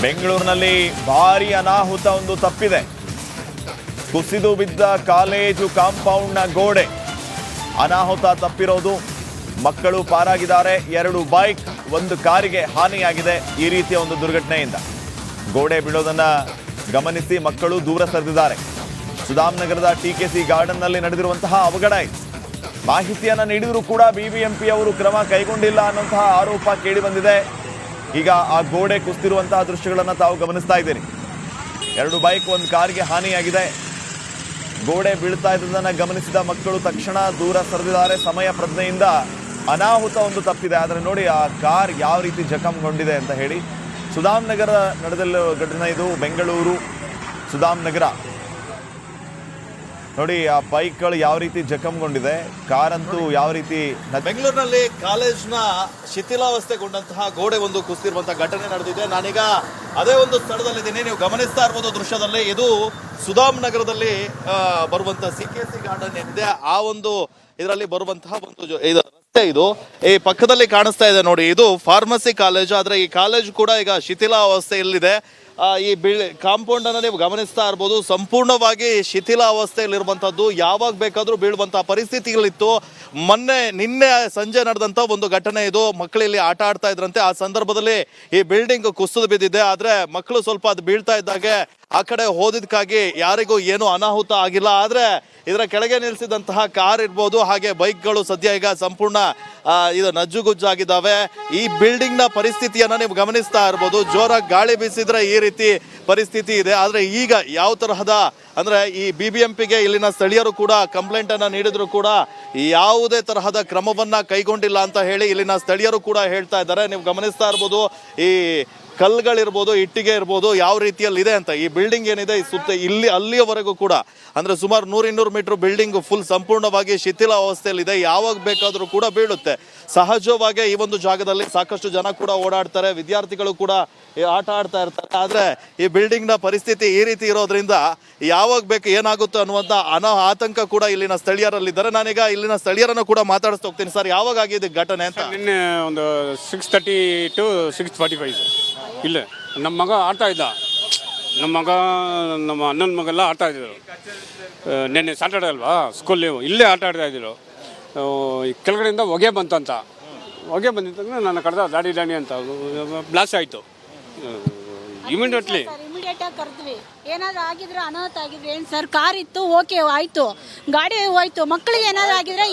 ಬೆಂಗಳೂರಿನಲ್ಲಿ ಭಾರಿ ಅನಾಹುತ ಒಂದು ತಪ್ಪಿದೆ. ಕುಸಿದು ಬಿದ್ದ ಕಾಲೇಜು ಕಾಂಪೌಂಡ್ನ ಗೋಡೆ. ಅನಾಹುತ ತಪ್ಪಿರೋದು, ಮಕ್ಕಳು ಪಾರಾಗಿದ್ದಾರೆ. 2 ಬೈಕ್, 1 ಕಾರಿಗೆ ಹಾನಿಯಾಗಿದೆ ಈ ರೀತಿಯ ಒಂದು ದುರ್ಘಟನೆಯಿಂದ. ಗೋಡೆ ಬೀಳೋದನ್ನ ಗಮನಿಸಿ ಮಕ್ಕಳು ದೂರ ಸರಿದಿದ್ದಾರೆ. ಸುಧಾಮ್ ನಗರದ TKC ಗಾರ್ಡನ್ನಲ್ಲಿ ನಡೆದಿರುವಂತಹ ಅವಘಡ ಇದು. ಮಾಹಿತಿಯನ್ನ ನೀಡಿದರೂ ಕೂಡ BBMP ಅವರು ಕ್ರಮ ಕೈಗೊಂಡಿಲ್ಲ ಅನ್ನುವಂತಹ ಆರೋಪ ಕೇಳಿ ಬಂದಿದೆ. ಈಗ ಆ ಗೋಡೆ ಕುಸಿದಿರುವಂತಹ ದೃಶ್ಯಗಳನ್ನು ತಾವು ಗಮನಿಸ್ತಾ ಇದ್ದೀರಿ. 2 ಬೈಕ್, 1 ಕಾರಿಗೆ ಹಾನಿಯಾಗಿದೆ. ಗೋಡೆ ಬೀಳ್ತಾ ಇದ್ದದನ್ನ ಗಮನಿಸಿದ ಮಕ್ಕಳು ತಕ್ಷಣ ದೂರ ಸರಿದಿದ್ದಾರೆ. ಸಮಯ ಪ್ರಜ್ಞೆಯಿಂದ ಅನಾಹುತ ಒಂದು ತಪ್ಪಿದೆ. ಆದರೆ ನೋಡಿ ಆ ಕಾರ್ ಯಾವ ರೀತಿ ಜಖಂಗೊಂಡಿದೆ ಅಂತ ಹೇಳಿ. ಸುಧಾಮ್ ನಗರ ನಡೆದಿರುವ ಘಟನೆ ಇದು. ಬೆಂಗಳೂರು ಸುಧಾಮ್ ನಗರ ನೋಡಿ, ಆ ಬೈಕ್ಗಳು ಯಾವ ರೀತಿ ಜಖಂಗೊಂಡಿದೆ, ಕಾರಂತೂ ಯಾವ ರೀತಿ. ಬೆಂಗಳೂರಿನಲ್ಲಿ ಕಾಲೇಜ್ನ ಶಿಥಿಲಾವಸ್ಥೆಗೊಂಡಂತಹ ಗೋಡೆ ಒಂದು ಕುಸಿದಿರುವಂತಹ ಘಟನೆ ನಡೆದಿದೆ. ನಾನೀಗ ಅದೇ ಒಂದು ಸ್ಥಳದಲ್ಲಿದ್ದೀನಿ. ನೀವು ಗಮನಿಸ್ತಾ ಇರ್ಬೋದು ದೃಶ್ಯದಲ್ಲಿ. ಇದು ಸುಧಾಮ್ ನಗರದಲ್ಲಿ ಬರುವಂತಹ CKC ಗಾರ್ಡನ್ ಏನಿದೆ ಆ ಒಂದು ಇದರಲ್ಲಿ ಬರುವಂತಹ ಒಂದು ರಸ್ತೆ ಇದು. ಈ ಪಕ್ಕದಲ್ಲಿ ಕಾಣಿಸ್ತಾ ಇದೆ ನೋಡಿ, ಇದು ಫಾರ್ಮಸಿ ಕಾಲೇಜು. ಆದ್ರೆ ಈ ಕಾಲೇಜು ಕೂಡ ಈಗ ಶಿಥಿಲಾವಸ್ಥೆಯಲ್ಲಿದೆ. ಈ ಕಾಂಪೌಂಡ್ ಅನ್ನ ನೀವು ಗಮನಿಸ್ತಾ ಇರ್ಬೋದು, ಸಂಪೂರ್ಣವಾಗಿ ಶಿಥಿಲಾವಸ್ಥೆಯಲ್ಲಿರುವಂತದ್ದು. ಯಾವಾಗ ಬೇಕಾದ್ರೂ ಬೀಳುವಂತಹ ಪರಿಸ್ಥಿತಿಗಳಿತ್ತು. ನಿನ್ನೆ ಸಂಜೆ ನಡೆದಂತ ಒಂದು ಘಟನೆ ಇದು. ಮಕ್ಕಳು ಇಲ್ಲಿ ಆಟ ಆಡ್ತಾ ಇದ್ರಂತೆ. ಆ ಸಂದರ್ಭದಲ್ಲಿ ಈ ಬಿಲ್ಡಿಂಗ್ ಕುಸಿದು ಬಿದ್ದಿದೆ. ಆದ್ರೆ ಮಕ್ಕಳು ಸ್ವಲ್ಪ ಅದು ಬೀಳ್ತಾ ಇದ್ದಾಗೆ ಆ ಕಡೆ ಹೋದಿದ್ಕಾಗಿ ಯಾರಿಗೂ ಏನು ಅನಾಹುತ ಆಗಿಲ್ಲ. ಆದ್ರೆ ಇದರ ಕೆಳಗೆ ನಿಲ್ಲಿಸಿದಂತಹ ಕಾರ್ ಇರ್ಬೋದು, ಹಾಗೆ ಬೈಕ್ಗಳು ಸದ್ಯ ಈಗ ಸಂಪೂರ್ಣ ಇದು ನಜ್ಜುಗುಜ್ಜಾಗಿದ್ದಾವೆ. ಈ ಬಿಲ್ಡಿಂಗ್ ನ ಪರಿಸ್ಥಿತಿಯನ್ನ ನೀವು ಗಮನಿಸ್ತಾ ಇರ್ಬೋದು. ಜೋರಾಗಿ ಗಾಳಿ ಬೀಸಿದ್ರೆ ಈ ರೀತಿ ಪರಿಸ್ಥಿತಿ ಇದೆ. ಆದ್ರೆ ಈಗ ಯಾವ ತರಹದ ಅಂದ್ರೆ ಈ BBMPಗೆ ಇಲ್ಲಿನ ಸ್ಥಳೀಯರು ಕೂಡ ಕಂಪ್ಲೇಂಟ್ ಅನ್ನ ನೀಡಿದ್ರು ಕೂಡ ಯಾವುದೇ ತರಹದ ಕ್ರಮವನ್ನ ಕೈಗೊಂಡಿಲ್ಲ ಅಂತ ಹೇಳಿ ಇಲ್ಲಿನ ಸ್ಥಳೀಯರು ಕೂಡ ಹೇಳ್ತಾ ಇದ್ದಾರೆ. ನೀವು ಗಮನಿಸ್ತಾ ಇರ್ಬೋದು, ಈ ಕಲ್ಲುಗಳಿರ್ಬೋದು, ಇಟ್ಟಿಗೆ ಇರ್ಬೋದು, ಯಾವ ರೀತಿಯಲ್ಲಿ ಇದೆ ಅಂತ. ಈ ಬಿಲ್ಡಿಂಗ್ ಏನಿದೆ ಈ ಸುತ್ತ ಅಲ್ಲಿಯವರೆಗೂ ಕೂಡ ಅಂದ್ರೆ ಸುಮಾರು 100-200 ಮೀಟರ್ ಬಿಲ್ಡಿಂಗ್ ಫುಲ್ ಸಂಪೂರ್ಣವಾಗಿ ಶಿಥಿಲ ಅವಸ್ಥೆಯಲ್ಲಿದೆ. ಯಾವಾಗ ಬೇಕಾದ್ರೂ ಕೂಡ ಬೀಳುತ್ತೆ. ಸಹಜವಾಗಿ ಈ ಒಂದು ಜಾಗದಲ್ಲಿ ಸಾಕಷ್ಟು ಜನ ಕೂಡ ಓಡಾಡ್ತಾರೆ, ವಿದ್ಯಾರ್ಥಿಗಳು ಕೂಡ ಆಟ ಆಡ್ತಾ ಇರ್ತಾರೆ. ಆದ್ರೆ ಈ ಬಿಲ್ಡಿಂಗ್ ನ ಪರಿಸ್ಥಿತಿ ಈ ರೀತಿ ಇರೋದ್ರಿಂದ ಯಾವಾಗ ಬೇಕು ಏನಾಗುತ್ತೋ ಅನ್ನುವಂತ ಆತಂಕ ಕೂಡ ಇಲ್ಲಿನ ಸ್ಥಳೀಯರಲ್ಲಿದ್ದಾರೆ. ನಾನೀಗ ಇಲ್ಲಿನ ಸ್ಥಳೀಯರನ್ನು ಕೂಡ ಮಾತಾಡಿಸ್ತಾ ಹೋಗ್ತೀನಿ. ಸರ್, ಯಾವಾಗ ಆಗಿದೆ ಘಟನೆ ಅಂತ? ನಿನ್ನೆ ಒಂದು 6:30 to 6:45 ಸರ್. ಇಲ್ಲ, ನಮ್ಮ ಮಗ ಆಡ್ತಾ ಇದ್ದ. ನಮ್ಮ ಅಣ್ಣನ ಮಗೆಲ್ಲ ಆಡ್ತಾ ಇದ್ದರು. ನಿನ್ನೆ ಸ್ಯಾಟರ್ಡೆ ಅಲ್ವಾ, ಸ್ಕೂಲ್ ಲೀವ್. ಇಲ್ಲೇ ಆಟ ಆಡ್ತಾ ಇದ್ದರು. ಕೆಳಗಡೆಯಿಂದ ಹೊಗೆ ಬಂತಂತ. ಹೊಗೆ ಬಂದಿದ್ದಂಗೆ ನನ್ನ ಕಡ್ದ ದಾಡಿ ಅಂತ ಬ್ಲಾಸ್ಟ್ ಆಯಿತು. ಇಮಿಡಿಯೇಟಾಗಿ ಕರೆದ್ವಿ. ಏನಾದ್ರು ಆಗಿದ್ರೆ ಅನಾಹುತ ಆಗಿದ್ರೆ ಏನು ಸರ್? ಕಾರ್ ಇತ್ತು, ಓಕೆ ಆಯ್ತು, ಗಾಡಿ ಹೋಯ್ತು. ಮಕ್ಕಳಿಗೆ ಏನಾದ್ರು ಆಗಿದ್ರೆ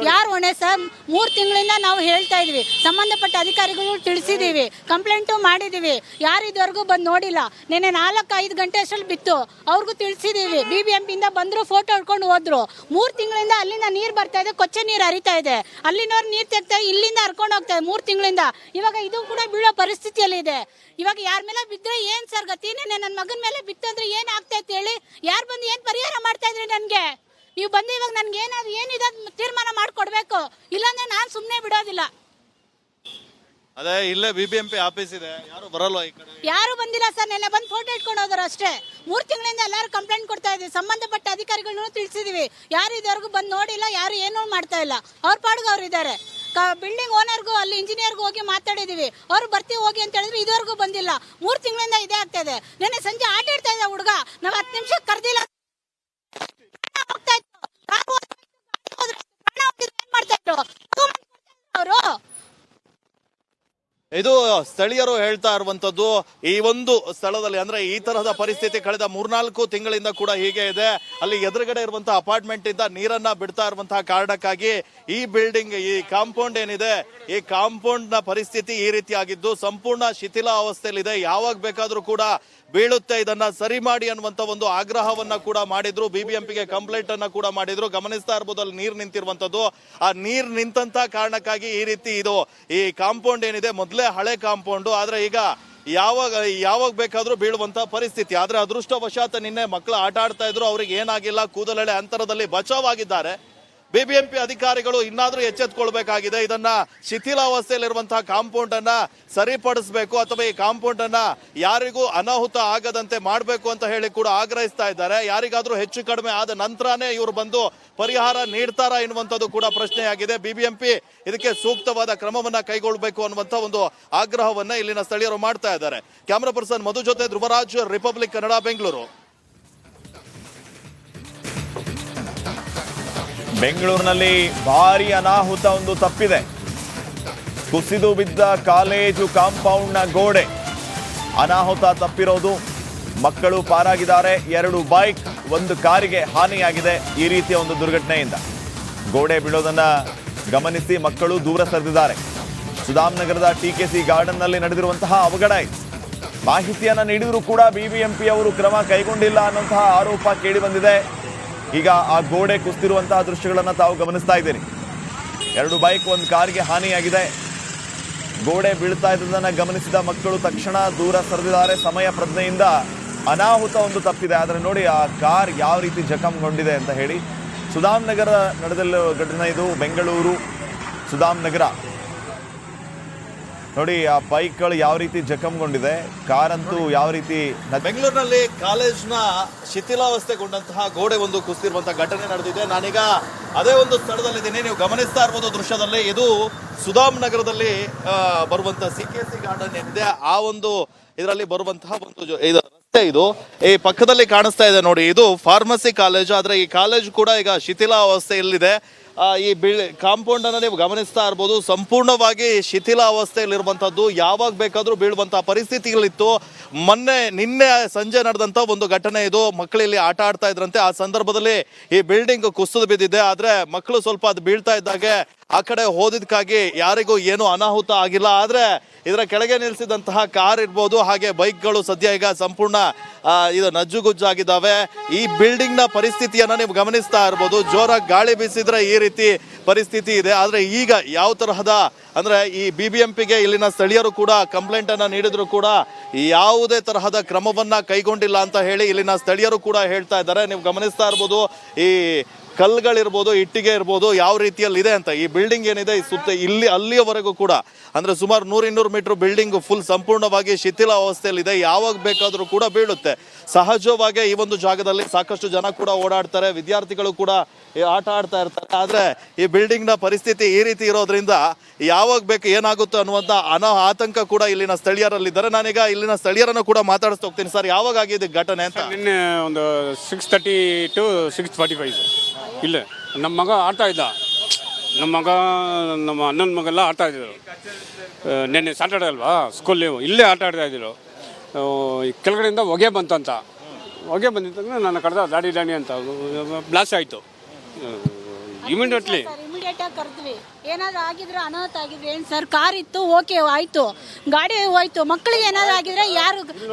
ಯಾರು ಹೊಣೆ ಸರ್? 3 ತಿಂಗಳಿಂದ ನಾವು ಹೇಳ್ತಾ ಇದೀವಿ, ಸಂಬಂಧಪಟ್ಟ ಅಧಿಕಾರಿಗಳು ತಿಳಿಸಿದೀವಿ, ಕಂಪ್ಲೇಂಟು ಮಾಡಿದೀವಿ. ಯಾರು ಇದುವರೆಗೂ ಬಂದು ನೋಡಿಲ್ಲ. ನೆನ್ನೆ 4-5 ಗಂಟೆ ಅಷ್ಟರಲ್ಲಿ ಬಿತ್ತು, ಅವ್ರಿಗೂ ತಿಳಿಸಿದೀವಿ. BBMPಯಿಂದ ಬಂದ್ರು, ಫೋಟೋ ಹೊಡ್ಕೊಂಡು ಹೋದ್ರು. 3 ತಿಂಗಳಿಂದ ಅಲ್ಲಿಂದ ನೀರು ಬರ್ತಾ ಇದೆ, ಕೊಚ್ಚೆ ನೀರು ಹರಿತಾ ಇದೆ. ಅಲ್ಲಿನವ್ರು ನೀರು ತೆಗ್ತಾ ಇಲ್ಲಿಂದ ಹರ್ಕೊಂಡು ಹೋಗ್ತಾ ಇದೆ 3 ತಿಂಗಳಿಂದ. ಇವಾಗ ಇದು ಕೂಡ ಬೀಳೋ ಪರಿಸ್ಥಿತಿಯಲ್ಲಿ ಇದೆ. ಇವಾಗ ಯಾರ ಮೇಲೆ ಬಿದ್ದರೆ ಏನು ಸರ್ ಗತಿ? ನನ್ನ ಮಗನ ಮೇಲೆ ಬಿತ್ತಂದ್ರೆ ಏನು ಆಗ್ತೈತೆ ಹೇಳಿ? ಯಾರು ಬಂದು ಏನು ಪರಿಹಾರ ಮಾಡ್ತಾ ಇದ್ರಿ ನನಗೆ? ನೀವು ಬಂದು ಇವಾಗ ನನ್ಗೆ ಏನಿದೆ ತೀರ್ಮಾನ ಮಾಡಿಕೊಡ್ಬೇಕು, ಇಲ್ಲಾಂದ್ರೆ ನಾನು ಸುಮ್ಮನೆ ಬಿಡೋದಿಲ್ಲ. ಅದೇ ಇಲ್ಲೇ BBMP ಆಫೀಸ್ ಇದೆ, ಯಾರು ಬರಲ್ಲ ಈ ಕಡೆ. ಯಾರು ಬಂದಿಲ್ಲ ಸರ್. ನೆನ್ನೆ ಬಂದು ಫೋಟೋ ಇಟ್ಕೊಂಡು ಹೋದ್ರು ಅಷ್ಟೇ. 3 ತಿಂಗಳಿಂದ ಎಲ್ಲರೂ ಕಂಪ್ಲೇಂಟ್ ಕೊಡ್ತಾ ಇದ್ದೀವಿ, ಸಂಬಂಧಪಟ್ಟ ಅಧಿಕಾರಿಗಳನ್ನು ತಿಳಿಸಿದೀವಿ. ಯಾರು ಇದುವರೆಗೂ ಬಂದು ನೋಡಿಲ್ಲ, ಯಾರು ಏನೂ ಮಾಡ್ತಾ ಇಲ್ಲ. ಅವ್ರ ಪಾಡಿಗೆ ಅವ್ರು ಇದ್ದಾರೆ. ಬಿಲ್ಡಿಂಗ್ ಓನರ್ಗೂ ಅಲ್ಲಿ ಇಂಜಿನಿಯರ್ಗೂ ಹೋಗಿ ಮಾತಾಡಿದೀವಿ. ಅವ್ರು ಬರ್ತೀವಿ ಹೋಗಿ ಅಂತ ಹೇಳಿದ್ರೆ ಇದುವರೆಗೂ ಬಂದಿಲ್ಲ. 3 ತಿಂಗಳಿಂದ ಇದೇ ಆಗ್ತಾ ಇದೆ. ನೆನ್ನೆ ಸಂಜೆ ಆಟ ಇಡ್ತಾ ಇದ್ದ ಹುಡುಗ, ನಾವು 10 ನಿಮಿಷ ಕರೆದಿಲ್ಲ. ಅವರು ಇದು ಸ್ಥಳೀಯರು ಹೇಳ್ತಾ ಇರುವಂತದ್ದು. ಈ ಒಂದು ಸ್ಥಳದಲ್ಲಿ ಅಂದ್ರೆ ಈ ತರಹದ ಪರಿಸ್ಥಿತಿ ಕಳೆದ 3-4 ತಿಂಗಳಿಂದ ಕೂಡ ಹೀಗೆ ಇದೆ. ಅಲ್ಲಿ ಎದುರುಗಡೆ ಇರುವಂತಹ ಅಪಾರ್ಟ್ಮೆಂಟ್ ಇಂದ ನೀರನ್ನ ಬಿಡ್ತಾ ಇರುವಂತಹ ಕಾರಣಕ್ಕಾಗಿ ಈ ಬಿಲ್ಡಿಂಗ್, ಈ ಕಾಂಪೌಂಡ್ ಏನಿದೆ, ಈ ಕಾಂಪೌಂಡ್ ನ ಪರಿಸ್ಥಿತಿ ಈ ರೀತಿ ಆಗಿದ್ದು ಸಂಪೂರ್ಣ ಶಿಥಿಲ ಅವಸ್ಥೆಯಲ್ಲಿದೆ. ಯಾವಾಗ ಬೇಕಾದ್ರೂ ಕೂಡ ಬೀಳುತ್ತೆ, ಇದನ್ನ ಸರಿ ಮಾಡಿ ಅನ್ನುವಂತ ಒಂದು ಆಗ್ರಹವನ್ನ ಕೂಡ ಮಾಡಿದ್ರು. BBMPಗೆ ಕಂಪ್ಲೇಂಟ್ ಅನ್ನ ಕೂಡ ಮಾಡಿದ್ರು. ಗಮನಿಸ್ತಾ ಇರ್ಬೋದು, ಅಲ್ಲಿ ನೀರು ನಿಂತಿರುವಂತದ್ದು. ಆ ನೀರು ನಿಂತಂತ ಕಾರಣಕ್ಕಾಗಿ ಈ ರೀತಿ ಇದು ಈ ಕಾಂಪೌಂಡ್ ಏನಿದೆ ಮೊದಲೇ ಹಳೆ ಕಾಂಪೌಂಡ್. ಆದ್ರೆ ಈಗ ಯಾವಾಗ ಬೇಕಾದ್ರೂ ಬೀಳುವಂತ ಪರಿಸ್ಥಿತಿ. ಆದ್ರೆ ಅದೃಷ್ಟವಶಾತ್ ನಿನ್ನೆ ಮಕ್ಕಳು ಆಟ ಆಡ್ತಾ ಇದ್ರು, ಅವ್ರಿಗೆ ಏನಾಗಿಲ್ಲ, ಕೂದಲೆಳೆ ಅಂತರದಲ್ಲಿ ಬಚಾವಾಗಿದ್ದಾರೆ. ಬಿಬಿಎಂಪಿ ಅಧಿಕಾರಿಗಳು ಇನ್ನಾದ್ರೂ ಎಚ್ಚೆತ್ತುಕೊಳ್ಬೇಕಾಗಿದೆ. ಇದನ್ನ ಶಿಥಿಲಾವಸ್ಥೆಯಲ್ಲಿರುವಂತಹ ಕಾಂಪೌಂಡ್ ಅನ್ನ ಸರಿಪಡಿಸಬೇಕು ಅಥವಾ ಈ ಕಾಂಪೌಂಡ್ ಅನ್ನ ಯಾರಿಗೂ ಅನಾಹುತ ಆಗದಂತೆ ಮಾಡಬೇಕು ಅಂತ ಹೇಳಿ ಕೂಡ ಆಗ್ರಹಿಸ್ತಾ ಇದ್ದಾರೆ. ಯಾರಿಗಾದ್ರೂ ಹೆಚ್ಚು ಕಡಿಮೆ ಆದ ನಂತರನೇ ಇವರು ಬಂದು ಪರಿಹಾರ ನೀಡ್ತಾರಾ ಎನ್ನುವಂಥದ್ದು ಕೂಡ ಪ್ರಶ್ನೆಯಾಗಿದೆ. ಬಿಬಿಎಂಪಿ ಇದಕ್ಕೆ ಸೂಕ್ತವಾದ ಕ್ರಮವನ್ನ ಕೈಗೊಳ್ಳಬೇಕು ಅನ್ನುವಂಥ ಒಂದು ಆಗ್ರಹವನ್ನ ಇಲ್ಲಿನ ಸ್ಥಳೀಯರು ಮಾಡ್ತಾ ಇದ್ದಾರೆ. ಕ್ಯಾಮರಾ ಪರ್ಸನ್ ಮಧು ಜೊತೆ ಧ್ರುವರಾಜ್, ರಿಪಬ್ಲಿಕ್ ಕನ್ನಡ, ಬೆಂಗಳೂರು. ಬೆಂಗಳೂರಿನಲ್ಲಿ ಭಾರಿ ಅನಾಹುತ ಒಂದು ತಪ್ಪಿದೆ. ಕುಸಿದು ಬಿದ್ದ ಕಾಲೇಜು ಕಾಂಪೌಂಡ್ನ ಗೋಡೆ. ಅನಾಹುತ ತಪ್ಪಿರೋದು, ಮಕ್ಕಳು ಪಾರಾಗಿದ್ದಾರೆ. 2 ಬೈಕ್, 1 ಕಾರಿಗೆ ಹಾನಿಯಾಗಿದೆ ಈ ರೀತಿಯ ಒಂದು ದುರ್ಘಟನೆಯಿಂದ. ಗೋಡೆ ಬೀಳೋದನ್ನ ಗಮನಿಸಿ ಮಕ್ಕಳು ದೂರ ಸರಿದಿದ್ದಾರೆ. ಸುಧಾಮ್ ನಗರದ TKC ಗಾರ್ಡನ್ನಲ್ಲಿ ನಡೆದಿರುವಂತಹ ಅವಘಡ ಇದು. ಮಾಹಿತಿಯನ್ನ ನೀಡಿದರೂ ಕೂಡ BBMP ಅವರು ಕ್ರಮ ಕೈಗೊಂಡಿಲ್ಲ ಅನ್ನುವಂತಹ ಆರೋಪ ಕೇಳಿ ಬಂದಿದೆ. ಈಗ ಆ ಗೋಡೆ ಕುಸಿದಿರುವಂತಹ ದೃಶ್ಯಗಳನ್ನು ತಾವು ಗಮನಿಸ್ತಾ ಇದ್ದೀರಿ. 2 ಬೈಕ್, 1 ಕಾರಿಗೆ ಹಾನಿಯಾಗಿದೆ. ಗೋಡೆ ಬೀಳ್ತಾ ಇದ್ದದನ್ನ ಗಮನಿಸಿದ ಮಕ್ಕಳು ತಕ್ಷಣ ದೂರ ಸರಿದಿದ್ದಾರೆ. ಸಮಯ ಪ್ರಜ್ಞೆಯಿಂದ ಅನಾಹುತ ಒಂದು ತಪ್ಪಿದೆ. ಆದರೆ ನೋಡಿ ಆ ಕಾರ್ ಯಾವ ರೀತಿ ಜಖಂಗೊಂಡಿದೆ ಅಂತ ಹೇಳಿ. ಸುಧಾಮ್ ನಗರ ನಡೆದಿರುವ ಘಟನೆ ಇದು. ಬೆಂಗಳೂರು ಸುಧಾಮ್ ನಗರ ನೋಡಿ, ಆ ಬೈಕ್ಗಳು ಯಾವ ರೀತಿ ಜಖಂಗೊಂಡಿದೆ, ಕಾರಂತೂ ಯಾವ ರೀತಿ. ಬೆಂಗಳೂರಿನಲ್ಲಿ ಕಾಲೇಜ್ನ ಶಿಥಿಲಾವಸ್ಥೆಗೊಂಡಂತಹ ಗೋಡೆ ಒಂದು ಕುಸಿದಿರುವಂತಹ ಘಟನೆ ನಡೆದಿದೆ. ನಾನೀಗ ಅದೇ ಒಂದು ಸ್ಥಳದಲ್ಲಿದ್ದೀನಿ. ನೀವು ಗಮನಿಸ್ತಾ ಇರ್ಬೋದು ದೃಶ್ಯದಲ್ಲಿ. ಇದು ಸುಧಾಮ್ ನಗರದಲ್ಲಿ ಬರುವಂತಹ CKC ಗಾರ್ಡನ್ ಏನಿದೆ ಆ ಒಂದು ಇದರಲ್ಲಿ ಬರುವಂತಹ ಒಂದು ಇದು ರಸ್ತೆ. ಇದು ಈ ಪಕ್ಕದಲ್ಲಿ ಕಾಣಿಸ್ತಾ ಇದೆ ನೋಡಿ, ಇದು ಫಾರ್ಮಸಿ ಕಾಲೇಜು. ಆದ್ರೆ ಈ ಕಾಲೇಜು ಕೂಡ ಈಗ ಶಿಥಿಲಾವಸ್ಥೆಯಲ್ಲಿದೆ. ಈ ಕಾಂಪೌಂಡ್ ಅನ್ನ ನೀವು ಗಮನಿಸ್ತಾ ಇರ್ಬೋದು, ಸಂಪೂರ್ಣವಾಗಿ ಶಿಥಿಲಾವಸ್ಥೆಯಲ್ಲಿರುವಂತದ್ದು. ಯಾವಾಗ ಬೇಕಾದ್ರೂ ಬೀಳುವಂತಹ ಪರಿಸ್ಥಿತಿಗಳಿತ್ತು. ನಿನ್ನೆ ಸಂಜೆ ನಡೆದಂತ ಒಂದು ಘಟನೆ ಇದು. ಮಕ್ಕಳು ಇಲ್ಲಿ ಆಟ ಆಡ್ತಾ ಇದ್ರಂತೆ. ಆ ಸಂದರ್ಭದಲ್ಲಿ ಈ ಬಿಲ್ಡಿಂಗ್ ಕುಸಿದು ಬಿದ್ದಿದೆ. ಆದ್ರೆ ಮಕ್ಕಳು ಸ್ವಲ್ಪ ಅದು ಬೀಳ್ತಾ ಇದ್ದಾಗೆ ಆ ಕಡೆ ಹೋದಿದ್ಕಾಗಿ ಯಾರಿಗೂ ಏನು ಅನಾಹುತ ಆಗಿಲ್ಲ. ಆದ್ರೆ ಇದರ ಕೆಳಗೆ ನಿಲ್ಲಿಸಿದಂತಹ ಕಾರ್ ಇರ್ಬೋದು, ಹಾಗೆ ಬೈಕ್ಗಳು ಸದ್ಯ ಈಗ ಸಂಪೂರ್ಣ ಇದು ನಜ್ಜುಗುಜ್ಜಾಗಿದ್ದಾವೆ. ಈ ಬಿಲ್ಡಿಂಗ್ ನ ಪರಿಸ್ಥಿತಿಯನ್ನ ನೀವು ಗಮನಿಸ್ತಾ ಇರ್ಬೋದು. ಜೋರಾಗಿ ಗಾಳಿ ಬೀಸಿದ್ರೆ ಈ ರೀತಿ ಪರಿಸ್ಥಿತಿ ಇದೆ. ಆದ್ರೆ ಈಗ ಯಾವ ತರಹದ ಅಂದ್ರೆ ಈ BBMPಗೆ ಇಲ್ಲಿನ ಸ್ಥಳೀಯರು ಕೂಡ ಕಂಪ್ಲೇಂಟ್ ಅನ್ನ ನೀಡಿದ್ರು ಕೂಡ ಯಾವುದೇ ತರಹದ ಕ್ರಮವನ್ನ ಕೈಗೊಂಡಿಲ್ಲ ಅಂತ ಹೇಳಿ ಇಲ್ಲಿನ ಸ್ಥಳೀಯರು ಕೂಡ ಹೇಳ್ತಾ ಇದ್ದಾರೆ. ನೀವು ಗಮನಿಸ್ತಾ ಇರ್ಬೋದು, ಈ ಕಲ್ಗಳಿರ್ಬೋದು, ಇಟ್ಟಿಗೆ ಇರ್ಬೋದು, ಯಾವ ರೀತಿಯಲ್ಲಿ ಇದೆ ಅಂತ. ಈ ಬಿಲ್ಡಿಂಗ್ ಏನಿದೆ ಈ ಸುತ್ತ ಅಲ್ಲಿಯವರೆಗೂ ಕೂಡ ಅಂದ್ರೆ ಸುಮಾರು 100-200 ಮೀಟರ್ ಬಿಲ್ಡಿಂಗ್ ಫುಲ್ ಸಂಪೂರ್ಣವಾಗಿ ಶಿಥಿಲ ಅವಸ್ಥೆಯಲ್ಲಿದೆ. ಯಾವಾಗ ಬೇಕಾದ್ರೂ ಕೂಡ ಬೀಳುತ್ತೆ. ಸಹಜವಾಗಿ ಈ ಒಂದು ಜಾಗದಲ್ಲಿ ಸಾಕಷ್ಟು ಜನ ಕೂಡ ಓಡಾಡ್ತಾರೆ, ವಿದ್ಯಾರ್ಥಿಗಳು ಕೂಡ ಆಟ ಆಡ್ತಾ ಇರ್ತಾರೆ. ಆದ್ರೆ ಈ ಬಿಲ್ಡಿಂಗ್ ನ ಪರಿಸ್ಥಿತಿ ಈ ರೀತಿ ಇರೋದ್ರಿಂದ ಯಾವಾಗ ಬೇಕು ಏನಾಗುತ್ತೆ ಅನ್ನುವಂತ ಆತಂಕ ಕೂಡ ಇಲ್ಲಿನ ಸ್ಥಳೀಯರಲ್ಲಿದ್ದಾರೆ. ನಾನೀಗ ಇಲ್ಲಿನ ಸ್ಥಳೀಯರನ್ನು ಕೂಡ ಮಾತಾಡಿಸ್ತಾ ಹೋಗ್ತೀನಿ. ಸರ್, ಯಾವಾಗ ಆಗಿದೆ ಘಟನೆ ಅಂತ? ನಿನ್ನೆ ಒಂದು 6:30 to 6:45 ಇಲ್ಲ, ನಮ್ಮ ಮಗ ಆಡ್ತಾ ಇದ್ದ. ನಮ್ಮ ಅಣ್ಣನ ಮಗೆಲ್ಲ ಆಡ್ತಾ ಇದ್ದರು. ನಿನ್ನೆ ಸ್ಯಾಟರ್ಡೆ ಅಲ್ವಾ, ಸ್ಕೂಲ್ ಲೀವ್. ಇಲ್ಲೇ ಆಟ ಆಡ್ತಾ ಇದ್ದರು. ಕೆಳಗಡೆಯಿಂದ ಹೊಗೆ ಬಂತಂತ. ಹೊಗೆ ಬಂದಿದ್ದಂಗೆ ನನ್ನ ಕಡ್ದ ದಾಡಿ ಅಂತ ಬ್ಲಾಸ್ಟ್ ಆಯಿತು. ಇಮಿಡಿಯೇಟ್ಲಿ ಆಗಿ ಕರೆದ್ವಿ. ಏನಾದ್ರು ಆಗಿದ್ರೆ ಅನಾಹುತ ಆಗಿದ್ರೆ ಏನು ಸರ್, ಕಾರ್ ಇತ್ತು, ಓಕೆ ಆಯ್ತು, ಗಾಡಿ ಹೋಯ್ತು, ಮಕ್ಕಳಿಗೆ ಏನಾದ್ರು ಆಗಿದ್ರೆ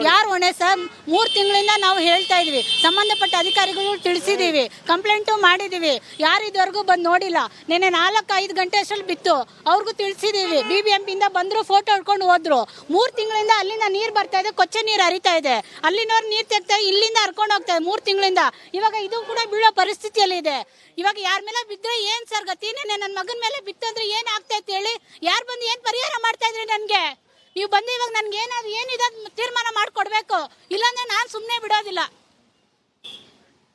ಯಾರು ಹೊಣೆ ಸರ್? 3 ತಿಂಗಳಿಂದ ನಾವು ಹೇಳ್ತಾ ಇದೀವಿ, ಸಂಬಂಧಪಟ್ಟ ಅಧಿಕಾರಿಗಳು ತಿಳಿಸಿದೀವಿ, ಕಂಪ್ಲೇಂಟು ಮಾಡಿದೀವಿ. ಯಾರು ಇದುವರೆಗೂ ಬಂದು ನೋಡಿಲ್ಲ. ನೆನ್ನೆ 4-5 ಗಂಟೆ ಅಷ್ಟರಲ್ಲಿ ಬಿತ್ತು, ಅವ್ರಿಗೂ ತಿಳಿಸಿದೀವಿ. BBMP ಇಂದ ಬಂದ್ರು, ಫೋಟೋ ಹಿಡ್ಕೊಂಡು ಹೋದ್ರು. 3 ತಿಂಗಳಿಂದ ಅಲ್ಲಿಂದ ನೀರು ಬರ್ತಾ ಇದೆ, ಕೊಚ್ಚೆ ನೀರು ಹರಿತಾ ಇದೆ. ಅಲ್ಲಿನವ್ರು ನೀರು ತೆಗ್ತಾ ಇಲ್ಲಿಂದ ಹರ್ಕೊಂಡು ಹೋಗ್ತಾ ಇದೆ 3 ತಿಂಗಳಿಂದ. ಇವಾಗ ಇದು ಕೂಡ ಬೀಳೋ ಪರಿಸ್ಥಿತಿಯಲ್ಲಿ ಇದೆ. ಇವಾಗ ಯಾರ ಮೇಲೆ ಬಿದ್ದರೆ ಏನು ಸರ್ ಗತಿ? ನೆನ್ನೆ ನನ್ನ ಮಗನ ಮೇಲೆ ಬಿತ್ತಂದ್ರೆ ಏನು ಆಗ್ತೈತೆ ಹೇಳಿ? ಯಾರು ಬಂದು ಏನು ಪರಿಹಾರ ಮಾಡ್ತಾ ಇದ್ರಿ ನನಗೆ? ನೀವು ಬಂದು ಇವಾಗ ನನ್ಗೆ ಏನಿದೆ ತೀರ್ಮಾನ ಮಾಡಿಕೊಡ್ಬೇಕು, ಇಲ್ಲಾಂದ್ರೆ ನಾನು ಸುಮ್ಮನೆ ಬಿಡೋದಿಲ್ಲ.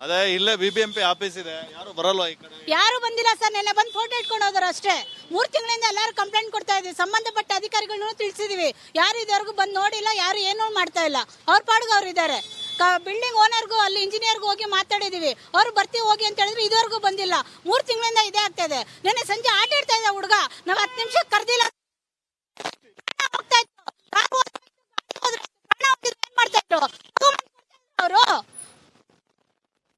ಅದೇ ಇಲ್ಲೇ BBMP ಆಫೀಸ್ ಇದೆ, ಯಾರು ಬರಲ್ವಾ ಈ ಕಡೆ? ಯಾರು ಬಂದಿಲ್ಲ ಸರ್. ನೆನ್ನೆ ಬಂದು ಫೋಟೋ ಇಟ್ಕೊಂಡು ಹೋದ್ರು ಅಷ್ಟೇ. 3 ತಿಂಗಳಿಂದ ಎಲ್ಲರೂ ಕಂಪ್ಲೇಂಟ್ ಕೊಡ್ತಾ ಇದ್ದೀವಿ, ಸಂಬಂಧಪಟ್ಟ ಅಧಿಕಾರಿಗಳನ್ನು ತಿಳಿಸಿದೀವಿ. ಯಾರು ಇದುವರೆಗೂ ಬಂದು ನೋಡಿಲ್ಲ, ಯಾರು ಏನೂ ಮಾಡ್ತಾ ಇಲ್ಲ. ಅವ್ರ ಪಾಡ್ಗೆ ಅವ್ರು ಇದ್ದಾರೆ. ಬಿಲ್ಡಿಂಗ್ ಓನರ್ಗೂ ಅಲ್ಲಿ ಇಂಜಿನಿಯರ್ಗೂ ಹೋಗಿ ಮಾತಾಡಿದೀವಿ. ಅವ್ರು ಬರ್ತೀವಿ ಹೋಗಿ ಅಂತ ಹೇಳಿದ್ರೆ ಇದುವರೆಗೂ ಬಂದಿಲ್ಲ. 3 ತಿಂಗಳಿಂದ ಇದೇ ಆಗ್ತಾ ಇದೆ. ನೆನ್ನೆ ಸಂಜೆ ಆಟ ಆಡ್ತಾ ಇದ್ದ ಹುಡುಗ, ನಾವು 10 ನಿಮಿಷ ಕರ್ದಿಲ್ಲ ಹೋಗ್ತಾ ಇತ್ತು. ಮಾಡ್ತಾ ಇದ್ರು.